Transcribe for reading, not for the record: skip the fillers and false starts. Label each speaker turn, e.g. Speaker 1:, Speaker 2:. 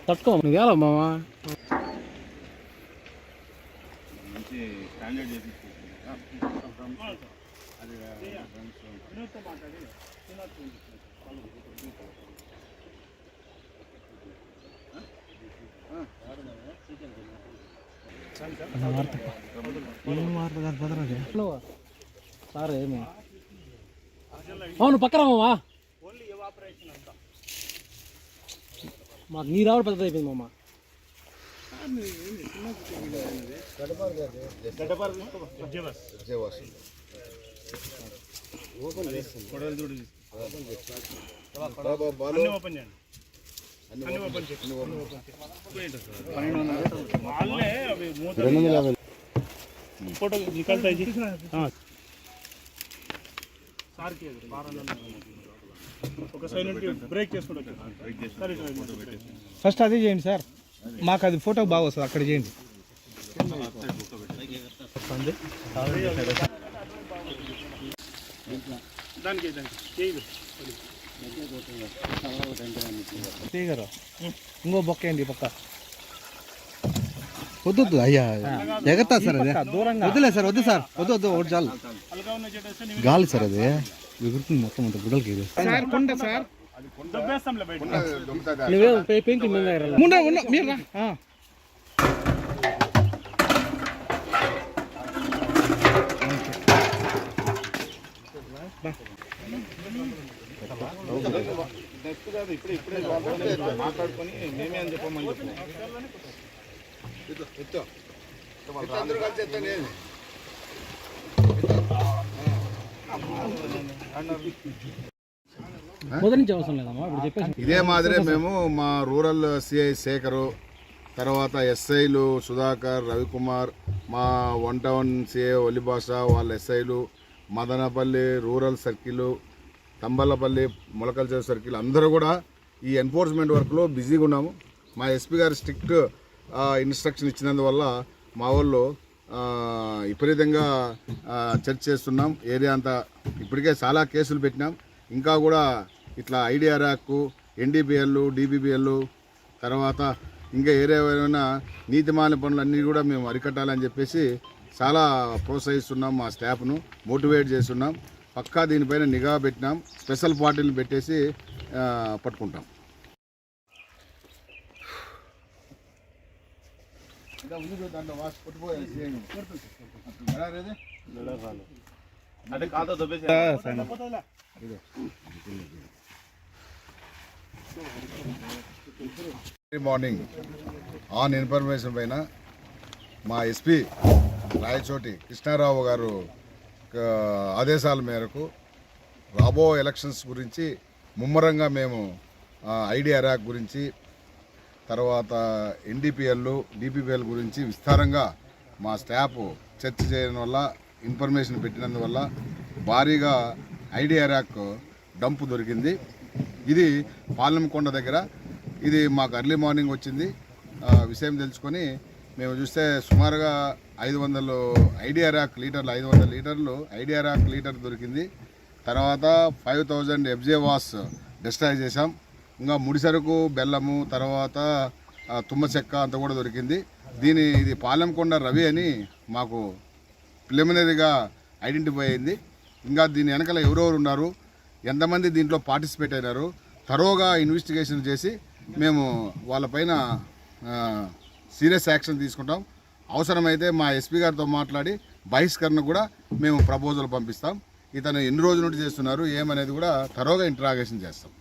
Speaker 1: తట్టుకో నువ్వు ఎలా మామా సార్ ఏమి అవును పక్కన మామా మాకు నీ రావడం పెద్దది అయిపోయింది మామ.
Speaker 2: ఫోటో నికల్తాయి ఒక సైలెంట్ బ్రేక్ చేసుకుంటా
Speaker 3: ఫస్ట్ అదే చేయండి సార్, మాకు అది ఫోటో బాగా వస్తుంది, అక్కడ చేయండి. ఇంకో బొక్క ఏంటి పక్క
Speaker 1: వద్దు అయ్యా ఎగతా సార్ అది దూరంగా వద్దులే సార్, వద్దు సార్, వద్దు ఒకటి చాలు గాలి సార్ అది ఎగురుతుంది మొత్తం అంత గుడలకి
Speaker 3: మీరు
Speaker 2: మాట్లాడుకొని మేమే అని చెప్పమని
Speaker 4: ఇదే మాదిరే మేము మా రూరల్ సిఐ శేఖరు, తర్వాత ఎస్ఐలు సుధాకర్, రవికుమార్, మా 1 టౌన్ సిఐ ఒలిభాష, వాళ్ళ ఎస్ఐలు, మదనపల్లి రూరల్ సర్కిల్, తంబలపల్లి మొలకల్చర్ సర్కిల్ అందరూ కూడా ఈ ఎన్ఫోర్స్మెంట్ వర్క్లో బిజీగా ఉన్నాము. మా ఎస్పీ గారు స్ట్రిక్ట్ ఇన్స్ట్రక్షన్ ఇచ్చినందువల్ల మా వాళ్ళు విపరీతంగా చర్చ చేస్తున్నాం. ఏరియా అంతా ఇప్పటికే చాలా కేసులు పెట్టినాం. ఇంకా కూడా ఇట్లా ఐడిఆర్ఆక్, ఎన్డీపీఎల్, డీబీబీఎల్, తర్వాత ఇంకా ఏమైనా నీతిమాలిన పనులన్నీ కూడా మేము అరికట్టాలని చెప్పేసి చాలా ప్రోత్సహిస్తున్నాం. మా స్టాఫ్ను మోటివేట్ చేస్తున్నాం. పక్కా దీనిపైన నిఘా పెట్టినాం. స్పెషల్ పార్టీలు పెట్టేసి పట్టుకుంటాం. మార్నింగ్ ఆన్ ఇన్ఫర్మేషన్ పైన మా ఎస్పీ రాయచోటి కృష్ణారావు గారు ఆదేశాల మేరకు రాబో ఎలక్షన్స్ గురించి ముమ్మరంగా మేము ఐడిఆర్ఆక్ గురించి, తర్వాత ఎన్డీపీఎల్, డీపీపీఎల్ గురించి విస్తారంగా మా స్టాఫ్ చర్చ చేయడం వల్ల, ఇన్ఫర్మేషన్ పెట్టినందువల్ల భారీగా ఐడిఆర్ఆక్ డంప్ దొరికింది. ఇది పాలెంకొండ దగ్గర. ఇది మాకు ఎర్లీ మార్నింగ్ వచ్చింది. విషయం తెలుసుకొని మేము చూస్తే సుమారుగా 500 ఐడిఆర్ఆక్ లీటర్లు, 500 లీటర్లు ఐడిఆర్ఆక్ లీటర్ దొరికింది. తర్వాత 5000 ఎఫ్జే వాస్ డిస్ట్రాయ్ చేశాం. ఇంకా ముడి సరుకు, బెల్లము, తర్వాత తుమ్మ చెక్క అంతా కూడా దొరికింది. ఇది పాలెంకొండ రవి అని మాకు ప్రిలిమినరీగా ఐడెంటిఫై అయింది. ఇంకా దీని వెనకాల ఎవరెవరు ఉన్నారు, ఎంతమంది దీంట్లో పార్టిసిపేట్ అయినారు, తరోగా ఇన్వెస్టిగేషన్ చేసి మేము వాళ్ళపైన సీరియస్ యాక్షన్ తీసుకుంటాం. అవసరమైతే మా ఎస్పీ గారితో మాట్లాడి బహిష్కరణ కూడా మేము ప్రపోజల్ పంపిస్తాం. ఇతను ఎన్ని రోజుల నుండి చేస్తున్నారు ఏమనేది కూడా తరోగా ఇంట్రాగేషన్ చేస్తాం.